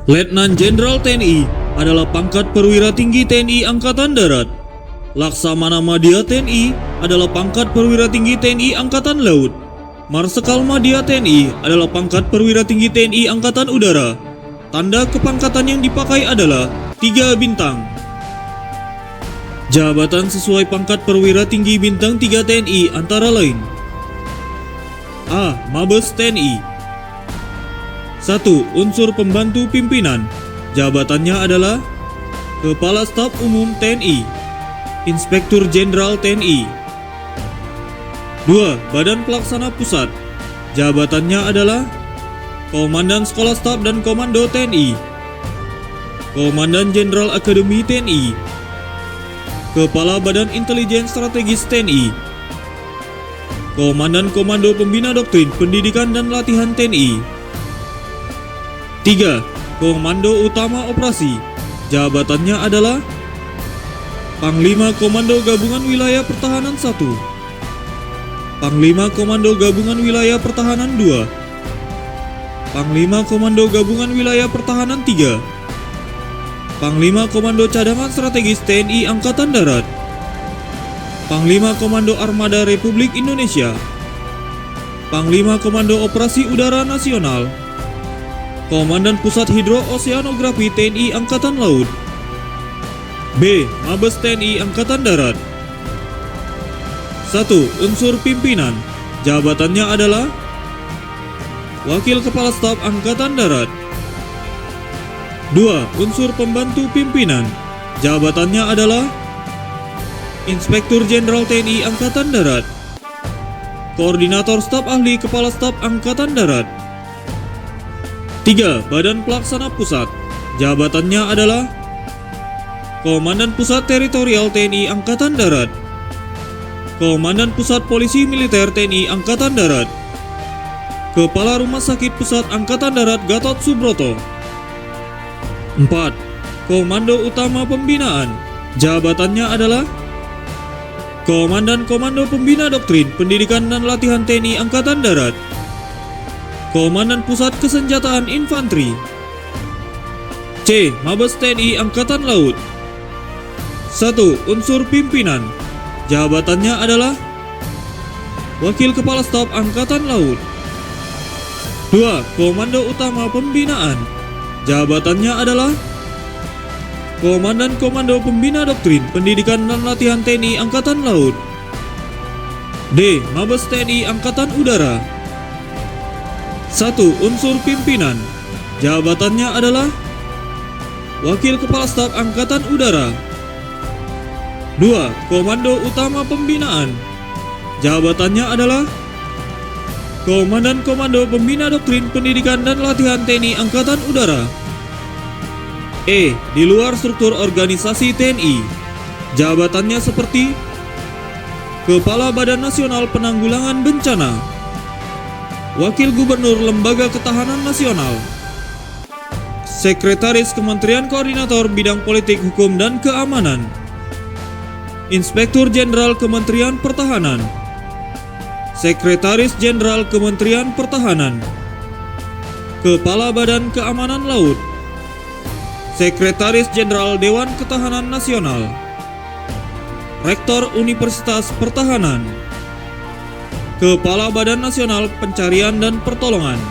Letnan Jenderal TNI adalah pangkat perwira tinggi TNI Angkatan Darat. Laksamana Madya TNI adalah pangkat perwira tinggi TNI Angkatan Laut. Marsikal Madya TNI adalah pangkat perwira tinggi TNI Angkatan Udara. Tanda kepangkatan yang dipakai adalah 3 bintang. Jabatan sesuai pangkat perwira tinggi bintang 3 TNI antara lain: A. Mabes TNI. 1. Unsur pembantu pimpinan. Jabatannya adalah Kepala Staf Umum TNI, Inspektur Jenderal TNI. 2. Badan Pelaksana Pusat. Jabatannya adalah Komandan Sekolah Staf dan Komando TNI, Komandan Jenderal Akademi TNI, Kepala Badan Intelijen Strategis TNI, Komandan Komando Pembina Doktrin Pendidikan dan Latihan TNI. 3. Komando Utama Operasi. Jabatannya adalah Panglima Komando Gabungan Wilayah Pertahanan 1, Panglima Komando Gabungan Wilayah Pertahanan 2, Panglima Komando Gabungan Wilayah Pertahanan 3, Panglima Komando Cadangan Strategis TNI Angkatan Darat, Panglima Komando Armada Republik Indonesia, Panglima Komando Operasi Udara Nasional, Komandan Pusat Hidro-Oseanografi TNI Angkatan Laut. B. Mabes TNI Angkatan Darat. 1. Unsur pimpinan. Jabatannya adalah Wakil Kepala Staf Angkatan Darat. 2. Unsur pembantu pimpinan. Jabatannya adalah Inspektur Jenderal TNI Angkatan Darat, Koordinator Staf Ahli Kepala Staf Angkatan Darat. 3. Badan Pelaksana Pusat. Jabatannya adalah Komandan Pusat Teritorial TNI Angkatan Darat, Komandan Pusat Polisi Militer TNI Angkatan Darat, Kepala Rumah Sakit Pusat Angkatan Darat Gatot Subroto. 4. Komando Utama Pembinaan. Jabatannya adalah Komandan Komando Pembina Doktrin Pendidikan dan Latihan TNI Angkatan Darat, Komandan Pusat Kesenjataan Infanteri. C. Mabes TNI Angkatan Laut. 1. Unsur pimpinan. Jabatannya adalah Wakil Kepala Staf Angkatan Laut. 2. Komando Utama Pembinaan. Jabatannya adalah Komandan Komando Pembina Doktrin Pendidikan dan Latihan TNI Angkatan Laut. D. Mabes TNI Angkatan Udara. 1. Unsur pimpinan. Jabatannya adalah Wakil Kepala Staf Angkatan Udara. 2. Komando Utama Pembinaan. Jabatannya adalah Komandan Komando Pembina Doktrin Pendidikan dan Latihan TNI Angkatan Udara. E. Di luar struktur organisasi TNI. Jabatannya seperti Kepala Badan Nasional Penanggulangan Bencana, Wakil Gubernur Lembaga Ketahanan Nasional, Sekretaris Kementerian Koordinator Bidang Politik Hukum dan Keamanan, Inspektur Jenderal Kementerian Pertahanan, Sekretaris Jenderal Kementerian Pertahanan, Kepala Badan Keamanan Laut, Sekretaris Jenderal Dewan Ketahanan Nasional, Rektor Universitas Pertahanan, Kepala Badan Nasional Pencarian dan Pertolongan.